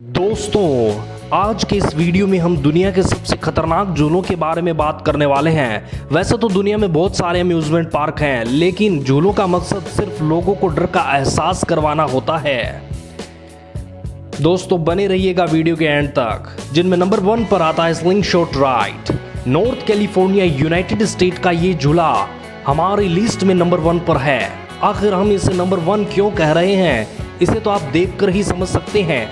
दोस्तों, आज के इस वीडियो में हम दुनिया के सबसे खतरनाक झूलों के बारे में बात करने वाले हैं। वैसे तो दुनिया में बहुत सारे अम्यूजमेंट पार्क हैं, लेकिन झूलों का मकसद सिर्फ लोगों को डर का एहसास करवाना होता है। दोस्तों, बने रहिएगा वीडियो के एंड तक। जिनमें नंबर 1 पर आता है slingshot ride. North California United States का ये झूला हमारी लिस्ट में नंबर 1 पर है। आखिर हम इसे नंबर 1 क्यों कह रहे हैं, इसे तो आप देखकर ही समझ सकते हैं।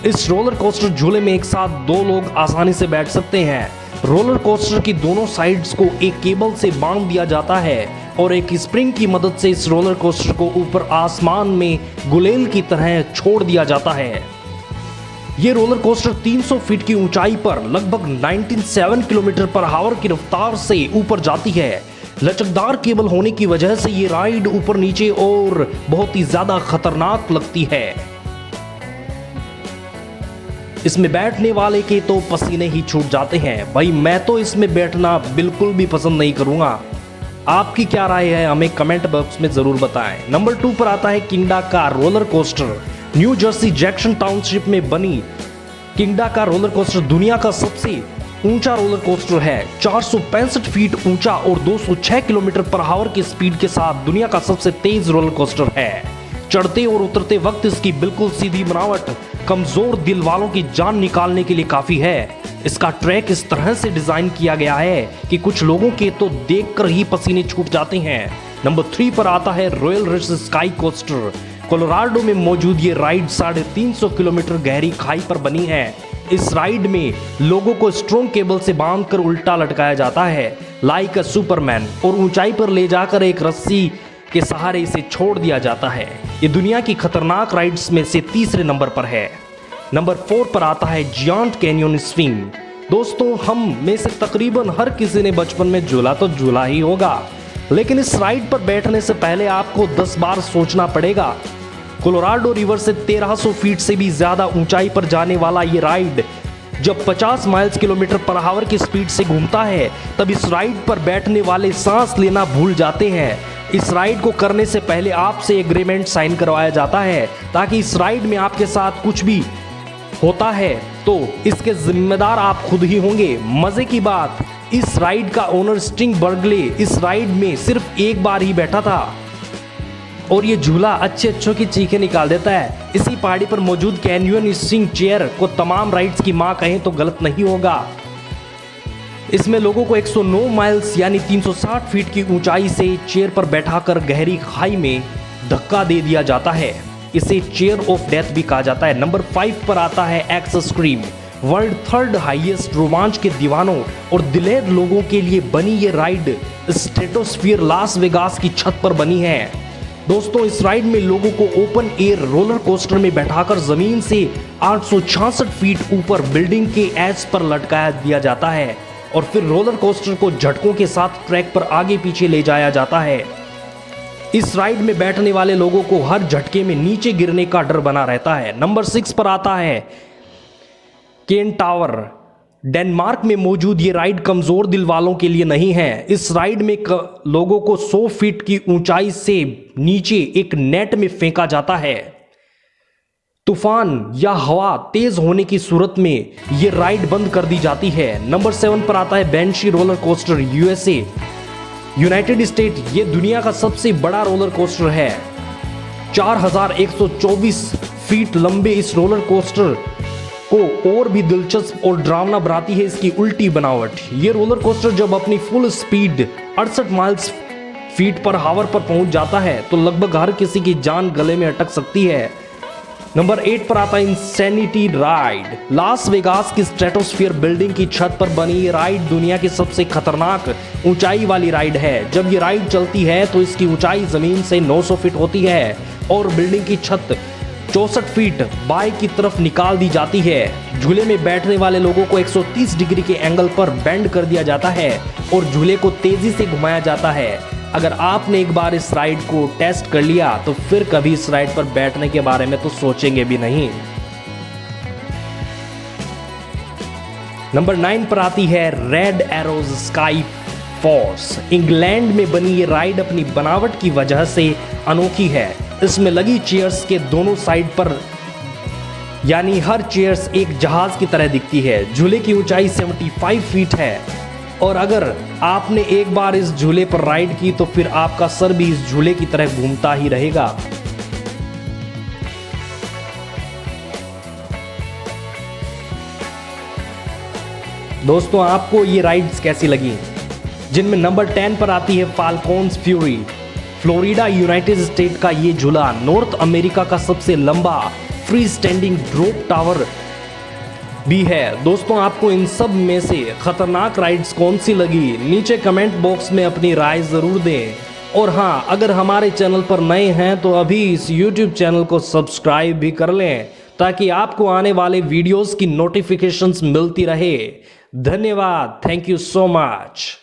इस रोलर कोस्टर झूले में एक साथ 2 लोग आसानी से बैठ सकते हैं। रोलर कोस्टर की दोनों साइड्स को एक केबल से बांध दिया जाता है और एक स्प्रिंग की मदद से इस रोलर कोस्टर को ऊपर आसमान में गुलेल की तरह छोड़ दिया जाता है। ये रोलर कोस्टर 300 फीट की ऊंचाई पर लगभग 97 किलोमीटर पर आवर की रफ्तार से ऊपर जाती है। लचकदार केबल होने की वजह से ये राइड ऊपर नीचे और बहुत ही ज्यादा खतरनाक लगती है। इसमें बैठने वाले के तो पसीने ही छूट जाते हैं। भाई, मैं तो इसमें बैठना बिल्कुल भी पसंद नहीं करूंगा। आपकी क्या राय है, हमें कमेंट बॉक्स में जरूर बताएं। नंबर 2 पर आता है किंगडा का roller coaster. New Jersey Jackson township में बनी किंगडा का रोलर कोस्टर दुनिया का सबसे ऊंचा रोलर कोस्टर है। 465 फीट ऊंचा और 206 किलोमीटर पर आवर की स्पीड के साथ दुनिया का सबसे तेज रोलर कोस्टर है। चढ़ते और उतरते वक्त इसकी बिल्कुल सीधी बनावट कमजोर दिल वालों की जान निकालने के लिए काफी है। इसका ट्रैक इस तरह से डिजाइन किया गया है कि कुछ लोगों के तो देखकर ही पसीने छूट जाते हैं। नंबर 3 पर आता है royal rich sky coaster. Colorado में मौजूद ये राइड 350 किलोमीटर गहरी खाई पर बनी है। इस राइड में लोगों को स्ट्रॉन्ग केबल से बांधकर उल्टा लटकाया जाता है लाइक अ सुपरमैन, और ऊंचाई पर ले जाकर एक रस्सी के सहारे इसे छोड़ दिया जाता है। ये दुनिया की खतरनाक राइड्स में से तीसरे नंबर पर है। नंबर 4 पर आता है जियांट कैनियन स्विंग। दोस्तों, हम में से तकरीबन हर किसी ने बचपन में झूला तो झूला ही होगा, लेकिन इस राइड पर बैठने से पहले आपको 10 बार सोचना पड़ेगा। कोलोराडो रिवर से 1300 फीट से भी ज्यादा ऊंचाई पर जाने वाला ये राइड जब 50 माइल्स किलोमीटर पर आवर की स्पीड से घूमता है, तब इस राइड पर बैठने वाले सांस लेना भूल जाते हैं। इस राइड को करने से पहले आपसे एग्रीमेंट साइन करवाया जाता है, ताकि इस राइड में आपके साथ कुछ भी होता है तो इसके जिम्मेदार आप खुद ही होंगे। मजे की बात, इस राइड का ओनर स्टिंग बर्गले इस राइड में सिर्फ एक बार ही बैठा था और ये झूला अच्छों की चीखें निकाल देता है। इसी पहाड़ी पर मौजूद कैनियन स्विंग चेयर को तमाम राइड्स की मां कहें तो गलत नहीं होगा। इसमें लोगों को 109 माइल्स यानी 360 फीट की ऊंचाई से चेयर पर बैठाकर गहरी खाई में धक्का दे दिया जाता है। इसे चेयर ऑफ डेथ भी कहा जाता है। नंबर 5 पर आता है x stream. World 3rd highest रोमांच के दीवानों और दिलेर लोगों के लिए बनी ये राइड स्ट्रेटोस्फीयर लास वेगास की छत पर बनी है। दोस्तों, इस राइड में लोगों को ओपन एयर रोलर कोस्टर में बैठाकर जमीन से 866 फीट ऊपर बिल्डिंग के एज पर लटकाया दिया जाता है और फिर रोलर कोस्टर को झटकों के साथ ट्रैक पर आगे पीछे ले जाया जाता है। इस राइड में बैठने वाले लोगों को हर झटके में नीचे गिरने का डर बना रहता है। नंबर 6 पर आता है केन टावर। डेनमार्क में मौजूद ये राइड कमजोर दिल वालों के लिए नहीं है। इस राइड में लोगों को 100 फीट की ऊंचाई से नीचे एक नेट में फेंका जाता है। तूफान या हवा तेज होने की सूरत में ये राइड बंद कर दी जाती है। नंबर 7 पर आता है banshee roller coaster USA United States. ये दुनिया का सबसे बड़ा रोलर कोस्टर है। 4124 फीट लंबे इस रोलर कोस्टर को और भी दिलचस्प और डरावना बनाती है इसकी उल्टी बनावट। ये रोलर कोस्टर जब अपनी full speed 68 miles feet per hour पर पहुंच जाता है तो लगभग हर किसी की जान गले में अटक सकती है। नंबर 8 पर आता है इंसैनिटी राइड। लास वेगास की स्ट्रेटोस्फीयर बिल्डिंग की छत पर बनी ये राइड दुनिया की सबसे खतरनाक ऊंचाई वाली राइड है। जब ये राइड चलती है तो इसकी ऊंचाई जमीन से 900 फीट होती है और बिल्डिंग की छत 64 फीट बाएं की तरफ निकाल दी जाती है। झूले में बैठने वाले लोगों को 130 डिग्री के एंगल पर बेंड कर दिया जाता है और झूले को तेजी से घुमाया जाता है। अगर आपने एक बार इस राइड को टेस्ट कर लिया तो फिर कभी इस राइड पर बैठने के बारे में तो सोचेंगे भी नहीं। नंबर 9 पर आती है red arrows sky force. England में बनी ये राइड अपनी बनावट की वजह से अनोखी है। इसमें लगी चेयर्स के दोनों साइड पर यानी हर चेयर्स एक जहाज की तरह दिखती है। झूले की ऊंचाई 75 फीट है और अगर आपने एक बार इस झूले पर राइड की तो फिर आपका सर भी इस झूले की तरह घूमता ही रहेगा। दोस्तों आपको ये राइड्स कैसी लगी? जिनमें नंबर 10 पर आती है फाल्कोन्स फ्यूरी। फ्लोरिडा यूनाइटेड स्टेट का ये झूला नॉर्थ अमेरिका का सबसे लंबा फ्री स्टैंडिंग ड्रॉप टावर भी है। दोस्तों आपको इन सब में से खतरनाक राइड्स कौन सी लगी, नीचे कमेंट बॉक्स में अपनी राय ज़रूर दें। और हाँ, अगर हमारे चैनल पर नए हैं तो अभी इस YouTube चैनल को सब्सक्राइब भी कर लें ताकि आपको आने वाले वीडियोस की नोटिफिकेशंस मिलती रहे। धन्यवाद। Thank you so much.